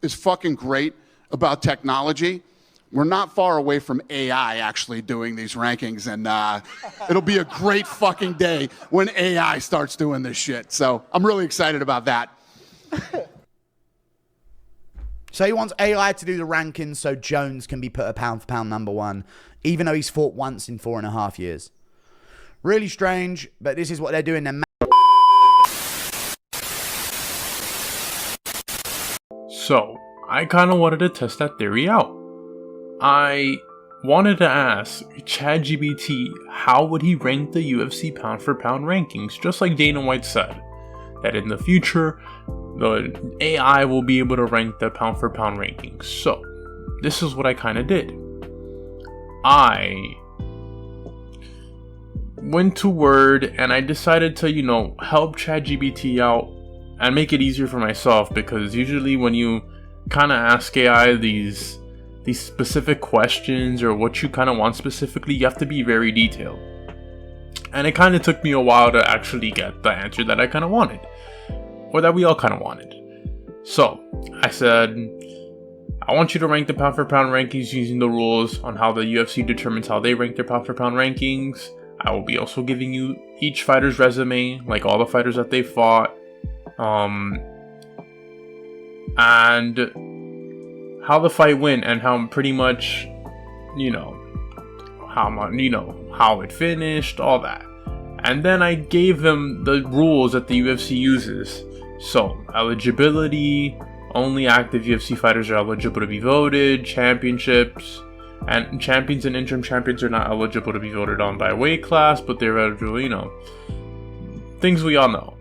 is fucking great about technology, we're not far away from AI actually doing these rankings, and it'll be a great fucking day when AI starts doing this shit. So I'm really excited about that. So he wants AI to do the rankings so Jones can be put a pound for pound number one, even though he's fought once in 4.5 years. Really strange, but this is what they're doing. So, I kind of wanted to test that theory out. I wanted to ask Chat GPT how would he rank the UFC pound for pound rankings, just like Dana White said, that in the future, the AI will be able to rank the pound for pound rankings. So, this is what I kind of did. I went to Word and I decided to, help ChatGPT out and make it easier for myself, because usually when you kind of ask AI these specific questions or what you kind of want specifically, you have to be very detailed. And it kind of took me a while to actually get the answer that I kind of wanted, or that we all kind of wanted. So I said, I want you to rank the pound for pound rankings using the rules on how the UFC determines how they rank their pound for pound rankings. I will be also giving you each fighter's resume, like all the fighters that they fought, and how the fight went, and how pretty much, how it finished, all that. And then I gave them the rules that the UFC uses. So, eligibility, only active UFC fighters are eligible to be voted, championships, and champions and interim champions are not eligible to be voted on by weight class, but they're eligible, things we all know.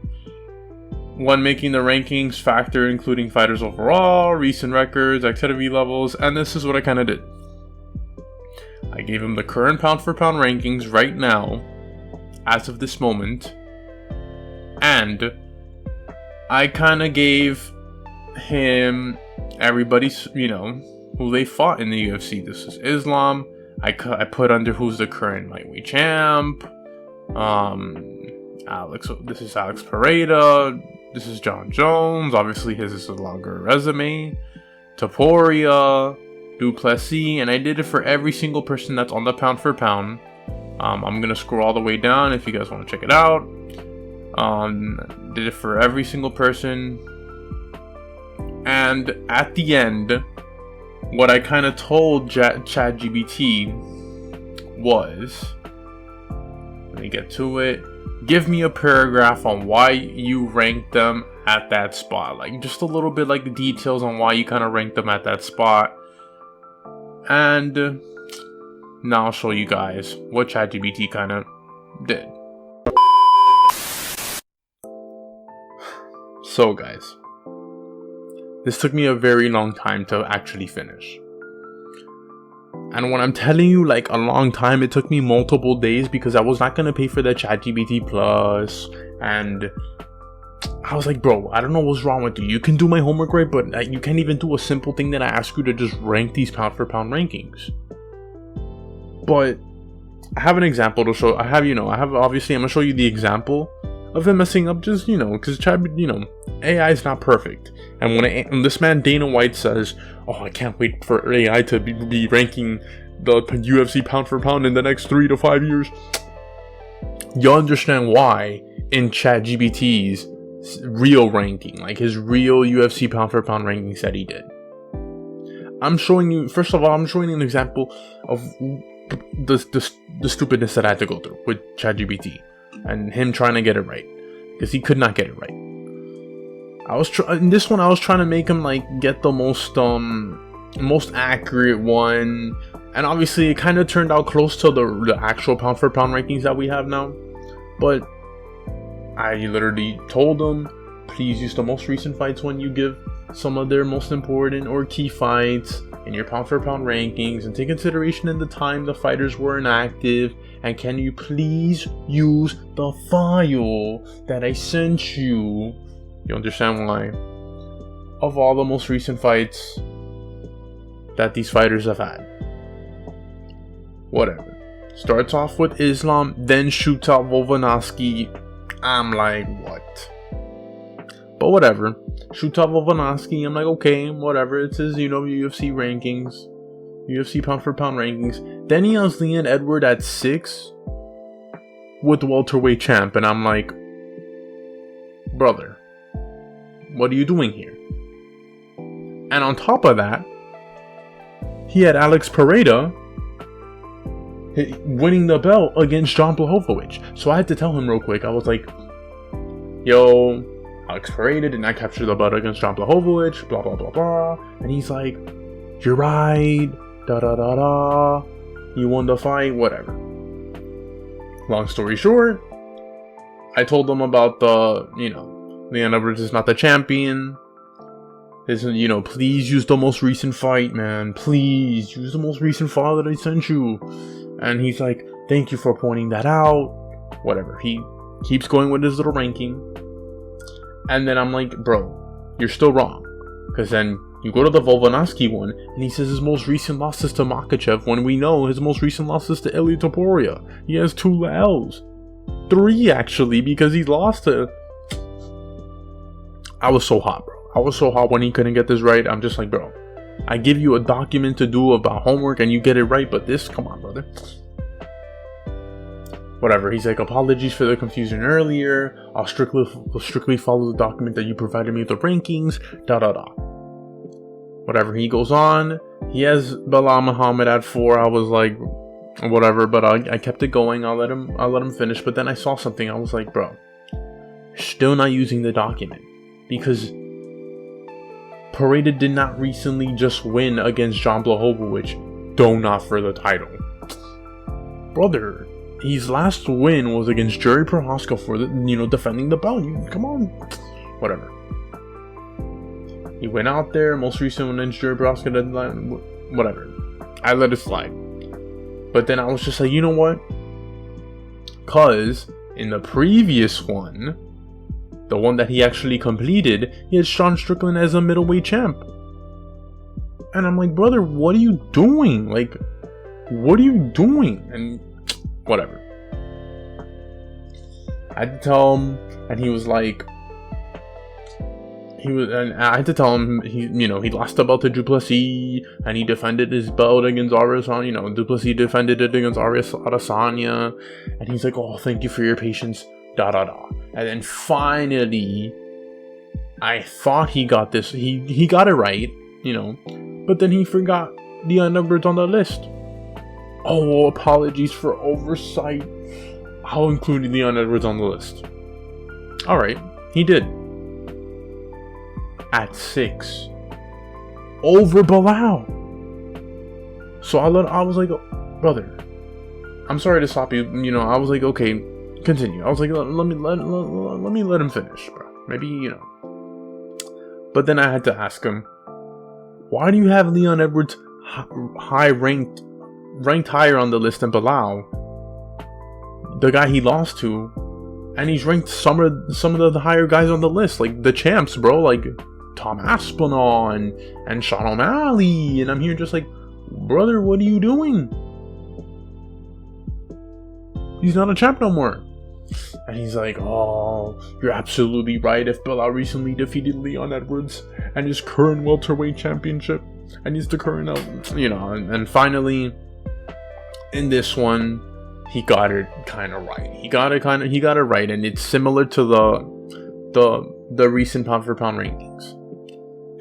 When making the rankings, factor including fighters overall, recent records, activity levels, and this is what I kind of did. I gave him the current pound for pound rankings right now, as of this moment, and I kind of gave him everybody's, who they fought in the UFC. This is Islam. I put under who's the current lightweight champ. This is Alex Pereira. This is John Jones. Obviously, his is a longer resume. Taporia, Duplessis, and I did it for every single person that's on the pound for pound. I'm gonna scroll all the way down if you guys want to check it out. Did it for every single person, and at the end, what I kind of told ChatGPT was, let me get to it. Give me a paragraph on why you ranked them at that spot. Like, just a little bit like the details on why you kind of ranked them at that spot. And now I'll show you guys what ChatGPT kind of did. So guys, this took me a very long time to actually finish. And when I'm telling you like a long time, it took me multiple days, because I was not going to pay for the ChatGPT Plus. And I was like, bro, I don't know what's wrong with you. You can do my homework right, but you can't even do a simple thing that I ask you to just rank these pound for pound rankings. But I have an example to show. Obviously, I'm going to show you the example of him messing up, just, because AI is not perfect. And when this man Dana White says, oh, I can't wait for AI to be ranking the UFC pound for pound in the next 3 to 5 years, you'll understand why in ChatGPT's real ranking, like his real UFC pound for pound rankings that he did. First of all, I'm showing you an example of the stupidness that I had to go through with ChatGPT and him trying to get it right, because he could not get it right. In this one, I was trying to make him like get the most accurate one, and obviously it kind of turned out close to the actual pound for pound rankings that we have now. But I literally told him, please use the most recent fights when you give some of their most important or key fights in your pound for pound rankings, and take consideration in the time the fighters were inactive, and can you please use the file that I sent you. You understand why? Of all the most recent fights that these fighters have had. Whatever. Starts off with Islam, then shoots out Volkanovski. I'm like, what? But whatever. shoots out Volkanovski. I'm like, okay, whatever. It's his, UFC rankings. UFC pound for pound rankings. Then he has Leon Edward at 6 with the welterweight champ. And I'm like, brother, what are you doing here? And on top of that, he had Alex Pereira winning the belt against Jan Blachowicz. So I had to tell him real quick. I was like, yo, Alex Pereira did not capture the belt against Jan Blachowicz, blah, blah, blah, blah. And he's like, you're right, da, da, da, da. You won the fight, whatever. Long story short, I told him about the, Leon Edwards is not the champion. Please use the most recent fight, man. Please use the most recent file that I sent you. And he's like, thank you for pointing that out. Whatever. He keeps going with his little ranking. And then I'm like, bro, you're still wrong. Because then you go to the Volkanovski one, and he says his most recent loss is to Makhachev, when we know his most recent loss is to Ilia Topuria. He has 2 L's. 3, actually, because he lost to... I was so hot, bro. I was so hot when he couldn't get this right. I'm just like, bro, I give you a document to do about homework and you get it right, but this, come on, brother. Whatever. He's like, apologies for the confusion earlier. I'll strictly follow the document that you provided me with the rankings. Da da da. Whatever. He goes on. He has Belal Muhammad at 4. I was like, whatever, but I kept it going. I'll let him finish. But then I saw something. I was like, bro, still not using the document, because Pereira did not recently just win against Jan Blachowicz, though not for the title. Brother, his last win was against Jerry Prohaska for the, defending the belt. Come on. Whatever. He went out there, most recent one against Jerry Prohaska, whatever. I let it slide. But then I was just like, you know what? Cause in the previous one, the one that he actually completed, he had Sean Strickland as a middleweight champ. And I'm like, brother, what are you doing? Like, what are you doing? And whatever. I had to tell him, and he was like, and I had to tell him, he lost the belt to Duplessis, and he defended his belt against Arias, Duplessis defended it against Arias Adesanya, and he's like, oh, thank you for your patience. Da da da. And then finally, I thought he got this. He got it right, but then he forgot Leon Edwards on the list. Oh, apologies for oversight. I'll include Leon Edwards on the list. Alright, he did. At 6. Over Belal. So I was like, brother, I'm sorry to stop you. I was like, okay, continue. I was like, let me let him finish, bro. Maybe, But then I had to ask him, why do you have Leon Edwards ranked higher on the list than Belal, the guy he lost to, and he's ranked some of the higher guys on the list, like the champs, bro, like Tom Aspinall and Sean O'Malley, and I'm here just like, brother, what are you doing? He's not a champ no more. And he's like, oh, you're absolutely right. If Belal recently defeated Leon Edwards and his current welterweight championship, and he's the current, and finally, in this one, he got it kind of right. He got it right, and it's similar to the recent pound for pound rankings.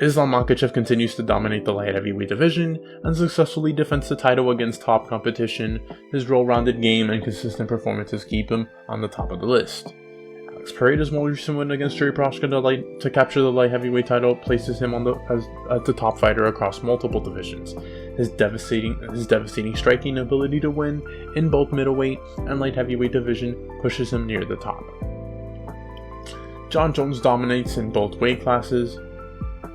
Islam Makhachev continues to dominate the light heavyweight division and successfully defends the title against top competition. His well-rounded game and consistent performances keep him on the top of the list. Alex Pereira's most recent win against Jerry Prochazka to capture the light heavyweight title places him as the top fighter across multiple divisions. His devastating striking ability to win in both middleweight and light heavyweight division pushes him near the top. John Jones dominates in both weight classes.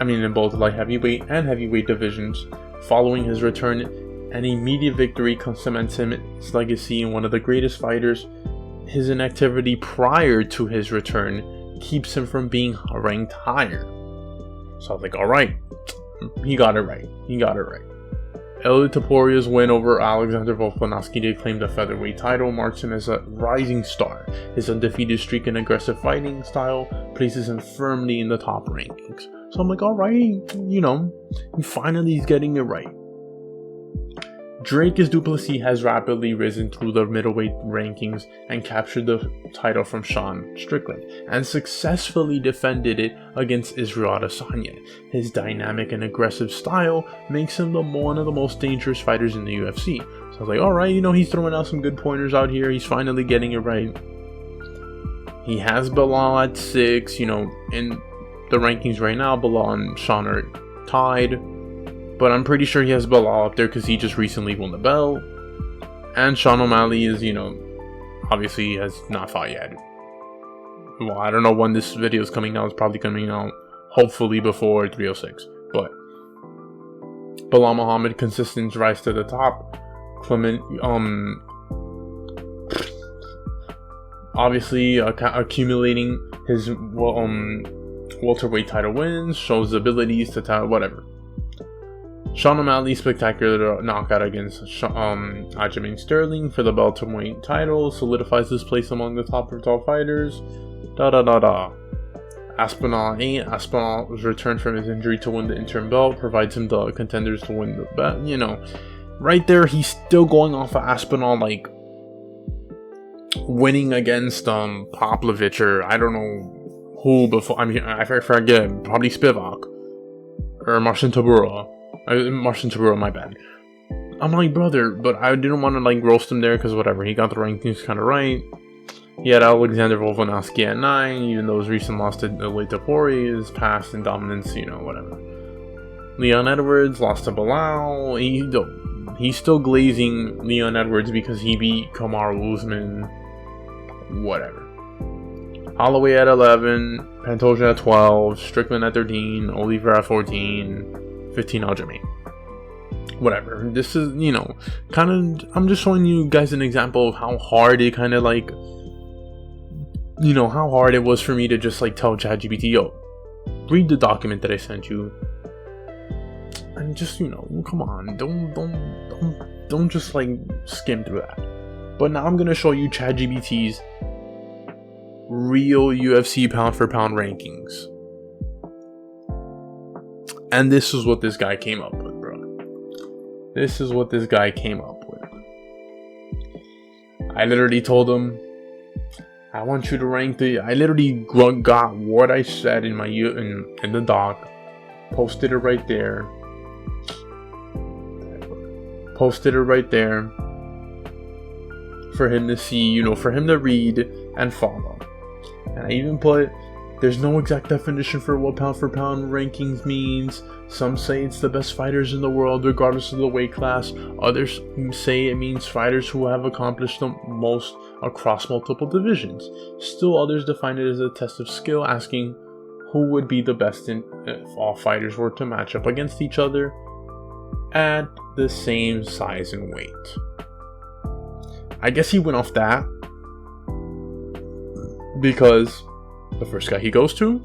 In both light heavyweight and heavyweight divisions. Following his return, an immediate victory cements his legacy in one of the greatest fighters. His inactivity prior to his return keeps him from being ranked higher. So I was like, alright, he got it right. Ilia Toporia's win over Alexander Volkanovski to claim the featherweight title marks him as a rising star. His undefeated streak and aggressive fighting style places him firmly in the top rankings. So I'm like, alright, you know, he finally is getting it right. Drake Du Plessis has rapidly risen through the middleweight rankings and captured the title from Sean Strickland and successfully defended it against Israel Adesanya. His dynamic and aggressive style makes him one of the most dangerous fighters in the UFC. So I was like, alright, you know, he's throwing out some good pointers out here. He's finally getting it right. He has Bilal at 6, you know, in the rankings right now. Bilal and Sean are tied. But I'm pretty sure he has Bilal up there because he just recently won the belt. And Sean O'Malley is, you know, obviously has not fought yet. Well, I don't know when this video is coming out. It's probably coming out hopefully before 306. But Bilal Muhammad consistent rise to the top. Clement, obviously accumulating his welterweight title wins, shows abilities to whatever. Sean O'Malley's spectacular knockout against Aljamain Sterling for the welterweight title solidifies his place among the top 12 fighters. Aspinall's return from his injury to win the interim belt provides him the contenders to win the belt. You know, right there, he's still going off of Aspinall, like winning against Poplovich or I don't know who before. I mean, I forget, probably Spivak or Marcin Tybura. Marcin Tybura, my bad. I'm like, brother, but I didn't want to like roast him there because whatever, he got the rankings kind of right. He had Alexander Volkanovski at 9, even though his recent loss to Ilia Topuria is past in dominance, you know, whatever. Leon Edwards lost to Bilal. He's still glazing Leon Edwards because he beat Kamaru Usman. Whatever. Holloway at 11, Pantoja at 12, Strickland at 13, Oliver at 14. 15 Aljamain. Whatever. This is, you know, kind of, I'm just showing you guys an example of how hard it kind of like, you know, how hard it was for me to just like tell Chat GPT, yo, read the document that I sent you. And just, you know, come on, don't just like skim through that. But now I'm gonna show you Chat GPT's real UFC pound for pound rankings. And this is what this guy came up with, bro. This is what this guy came up with. I literally told him, I want you to rank I literally got what I said in my in the doc, posted it right there. Posted it right there for him to see, you know, for him to read and follow. And I even put, there's no exact definition for what pound for pound rankings means. Some say it's the best fighters in the world regardless of the weight class. Others say it means fighters who have accomplished the most across multiple divisions. Still others define it as a test of skill, asking who would be the best if all fighters were to match up against each other at the same size and weight. I guess he went off that because the first guy he goes to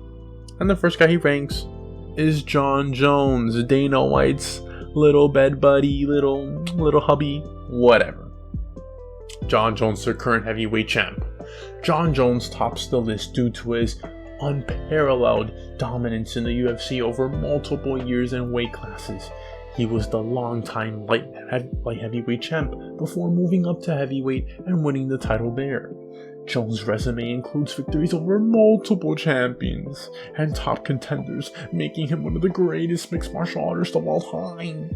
and the first guy he ranks is Jon Jones, Dana White's little bed buddy, little hubby, whatever. Jon Jones, their current heavyweight champ. Jon Jones tops the list due to his unparalleled dominance in the UFC over multiple years and weight classes. He was the longtime light heavyweight champ before moving up to heavyweight and winning the title there. Jones' resume includes victories over multiple champions and top contenders, making him one of the greatest mixed martial artists of all time.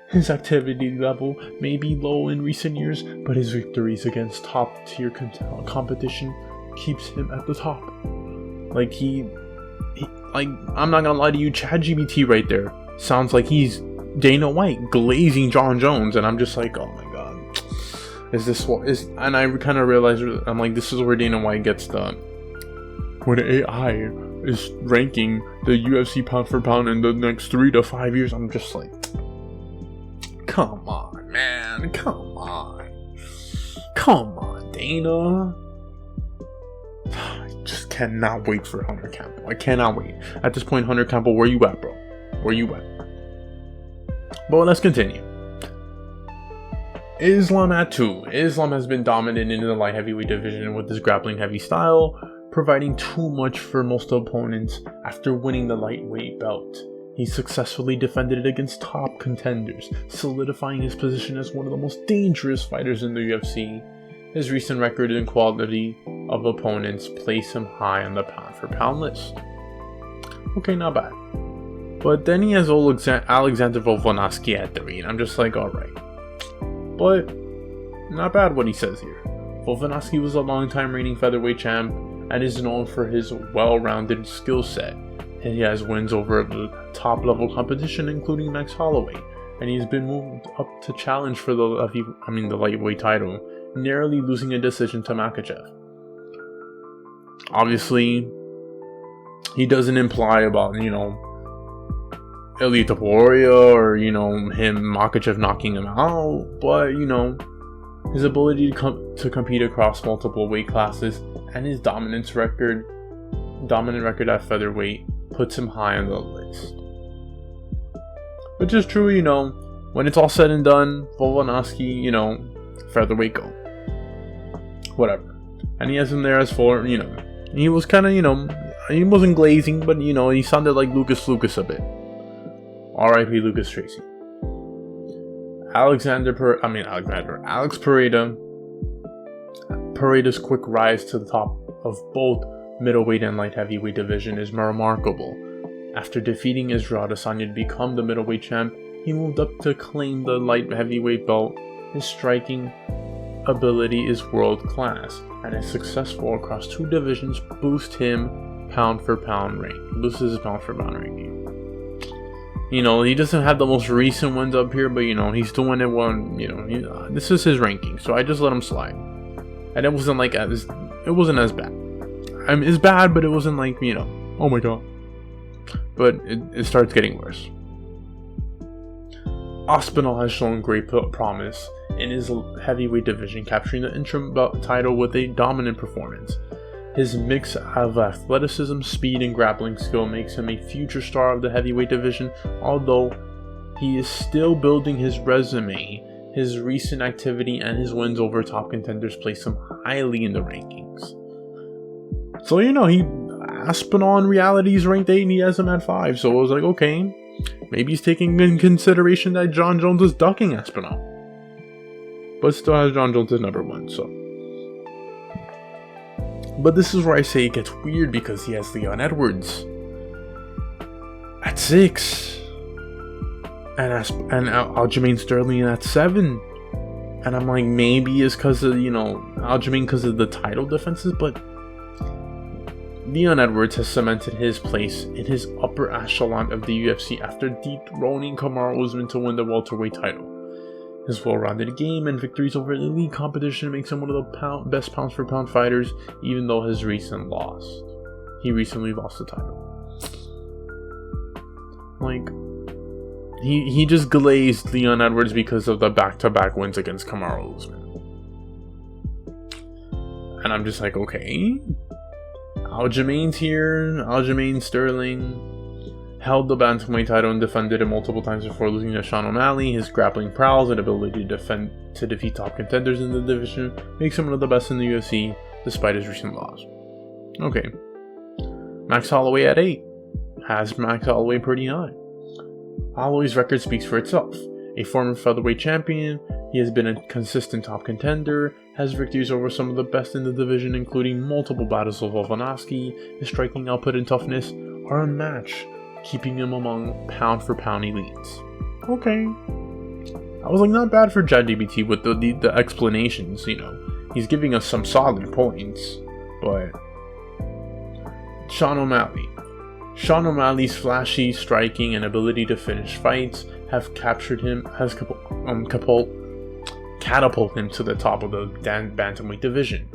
His activity level may be low in recent years, but his victories against top-tier competition keeps him at the top. Like I'm not gonna lie to you, Chat GPT right there sounds like he's Dana White glazing Jon Jones, and I'm just like, oh my god. Is this what is? And I kind of realized, I'm like, this is where Dana White gets the when AI is ranking the UFC pound for pound in the next 3 to 5 years. I'm just like, come on, man, come on, Dana. I just cannot wait for Hunter Campbell. I cannot wait. At this point, Hunter Campbell, where you at, bro? Where you at? But let's continue. Islam at 2. Islam has been dominant in the light heavyweight division with his grappling heavy style, providing too much for most opponents. After winning the lightweight belt, he successfully defended it against top contenders, solidifying his position as one of the most dangerous fighters in the UFC. His recent record and quality of opponents place him high on the pound-for-pound list. Okay, not bad. But then he has Alexander Volkanovski at 3, and I'm just like, alright. But, not bad what he says here. Volkanovski was a long-time reigning featherweight champ, and is known for his well-rounded skill set. He has wins over the top-level competition, including Max Holloway, and he's been moved up to challenge for the lightweight title, narrowly losing a decision to Makhachev. Obviously, he doesn't imply about, Ilya Taporia or, Makhachev knocking him out, but, his ability to compete across multiple weight classes and his dominant record at featherweight puts him high on the list. Which is true, when it's all said and done, Volkanovski, featherweight go. Whatever. And he has him there as 4, he was kind of, he wasn't glazing, but, he sounded like Alex Tracy. Alex Pereira. Pereira's quick rise to the top of both middleweight and light heavyweight division is remarkable. After defeating Israel Adesanya to become the middleweight champ, he moved up to claim the light heavyweight belt. His striking ability is world class, and is successful across 2 divisions boosts his pound for pound ranking. He doesn't have the most recent ones up here, but he's doing it one. This is his ranking, so I just let him slide. And it wasn't as bad. I mean, it's bad, but it wasn't like oh my god. But it starts getting worse. Aspinall has shown great promise in his heavyweight division, capturing the interim belt title with a dominant performance. His mix of athleticism, speed, and grappling skill makes him a future star of the heavyweight division, although he is still building his resume. His recent activity and his wins over top contenders place him highly in the rankings. So, Aspinall in reality is ranked 8 and he has him at 5, so I was like, okay, maybe he's taking in consideration that John Jones is ducking Aspinall. But still has John Jones at number 1, so. But this is where I say it gets weird because he has Leon Edwards at 6. And Aljamain Sterling at 7. And I'm like, maybe it's because of, Aljamain because of the title defenses, but Leon Edwards has cemented his place in his upper echelon of the UFC after dethroning Kamaru Usman to win the welterweight title. His well-rounded game and victories over the elite competition makes him one of the best pound-for-pound fighters, even though he recently lost the title. Like, he just glazed Leon Edwards because of the back-to-back wins against Kamaru Usman. And I'm just like, okay. Aljamain's here. Aljamain Sterling held the bantamweight title and defended it multiple times before losing to Sean O'Malley. His grappling prowess and ability to defeat top contenders in the division makes him one of the best in the UFC, despite his recent loss. Okay. Max Holloway at 8. Has Max Holloway pretty high. Holloway's record speaks for itself. A former featherweight champion, he has been a consistent top contender, has victories over some of the best in the division, including multiple battles with Volkanovski. His striking output and toughness are unmatched, keeping him among pound-for-pound elites. Okay. I was like, not bad for Chat GPT with the explanations, He's giving us some solid points, but Sean O'Malley's flashy striking and ability to finish fights have catapulted him to the top of the bantamweight division.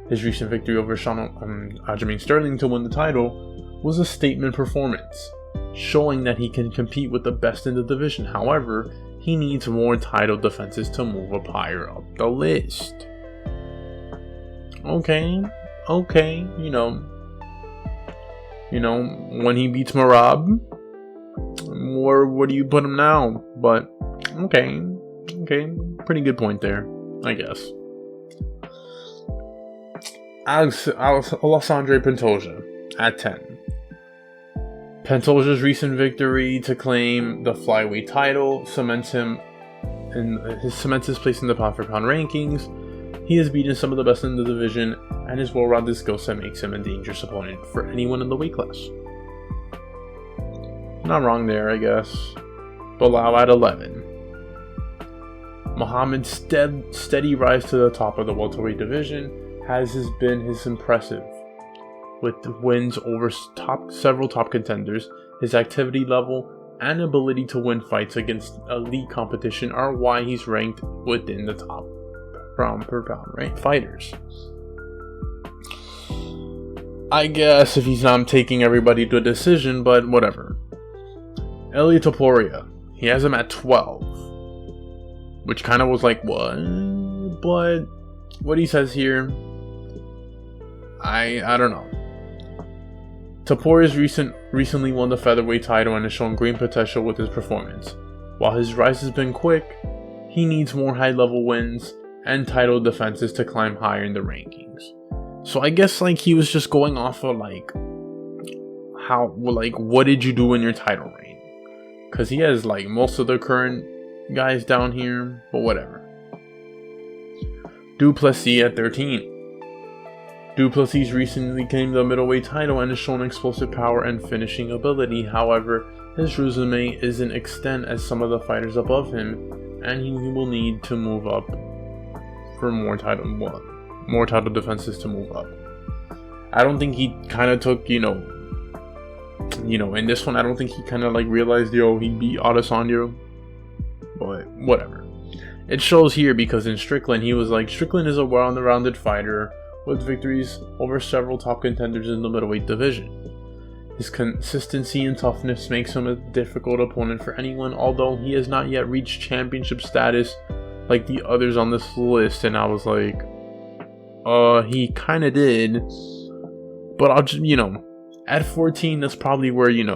His recent victory over Aljamain Sterling to win the title was a statement performance, showing that he can compete with the best in the division. However, he needs more title defenses to move up higher up the list. Okay, when he beats Marab, where do you put him now? But okay, pretty good point there, I guess. Alessandro Pantoja at 10. Pantoja's recent victory to claim the flyweight title cements his place in the pound-for-pound rankings. He has beaten some of the best in the division, and his well-rounded skill set makes him a dangerous opponent for anyone in the weight class. Not wrong there, I guess. Bilal at 11. Muhammad's steady rise to the top of the welterweight division has been impressive. With wins over several top contenders, his activity level and ability to win fights against elite competition are why he's ranked within the top pound per pound fighters. I guess if he's not taking everybody to a decision, but whatever. Ilia Topuria, he has him at 12, which kind of was like, what? But what he says here, I don't know. Topuria's recently won the featherweight title and has shown great potential with his performance. While his rise has been quick, he needs more high-level wins and title defenses to climb higher in the rankings. So I guess like he was just going off of like what did you do in your title reign? Because he has like most of the current guys down here, but whatever. Duplessis at 13. Duplessis recently claimed the middleweight title and has shown explosive power and finishing ability. However, his resume isn't extent as some of the fighters above him, and he will need to move up for more title defenses to move up. I don't think he kind of took, in this one, I don't think he kind of like realized, he beat Adesanya, but whatever. It shows here because in Strickland, he was like, Strickland is a well-rounded fighter with victories over several top contenders in the middleweight division. His consistency and toughness makes him a difficult opponent for anyone, although he has not yet reached championship status like the others on this list. And I was like, he kind of did, but I'll just, at 14, that's probably where, you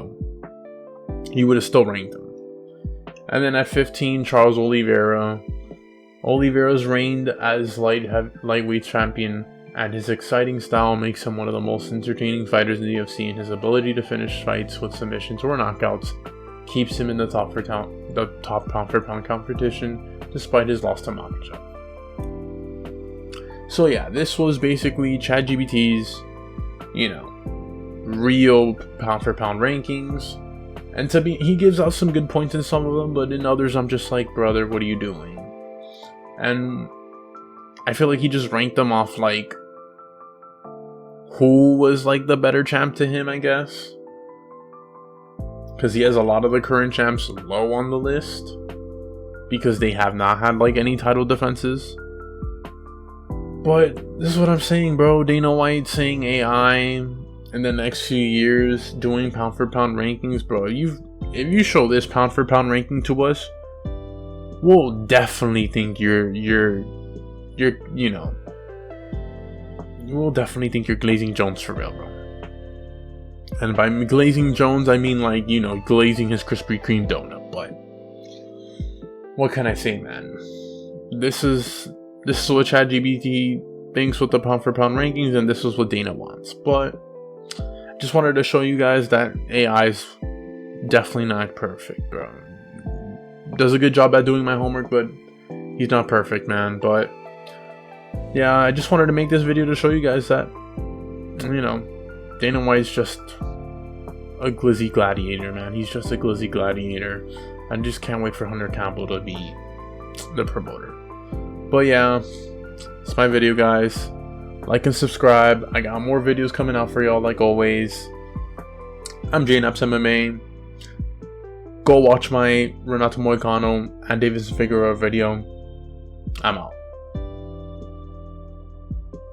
would have still ranked him. And then at 15, Charles Oliveira. Oliveira's reigned as lightweight champion, and his exciting style makes him one of the most entertaining fighters in the UFC, and his ability to finish fights with submissions or knockouts keeps him in the top pound-for-pound competition, despite his loss to Makhachev. So yeah, this was basically Chat GPT's, real pound-for-pound rankings, and he gives out some good points in some of them, but in others I'm just like, brother, what are you doing? And I feel like he just ranked them off like who was like the better champ to him, I guess, because he has a lot of the current champs low on the list because they have not had like any title defenses. But this is what I'm saying, bro. Dana White saying AI in the next few years doing pound for pound rankings, bro. If you show this pound for pound ranking to us, we'll definitely think we'll definitely think you're Glazing Jones for real, bro. And by Glazing Jones, I mean like, glazing his Krispy Kreme donut. But what can I say, man? This is what ChatGPT thinks with the pound for pound rankings, and this is what Dana wants. But just wanted to show you guys that AI is definitely not perfect, bro. Does a good job at doing my homework, but he's not perfect, man. But yeah, I just wanted to make this video to show you guys that, Dana White's just a glizzy gladiator, man. He's just a glizzy gladiator. I just can't wait for Hunter Campbell to be the promoter. But yeah, it's my video, guys. Like and subscribe. I got more videos coming out for y'all, like always. I'm JNaps MMA. Go watch my Renato Moicano and Davis Figueroa video. I'm out.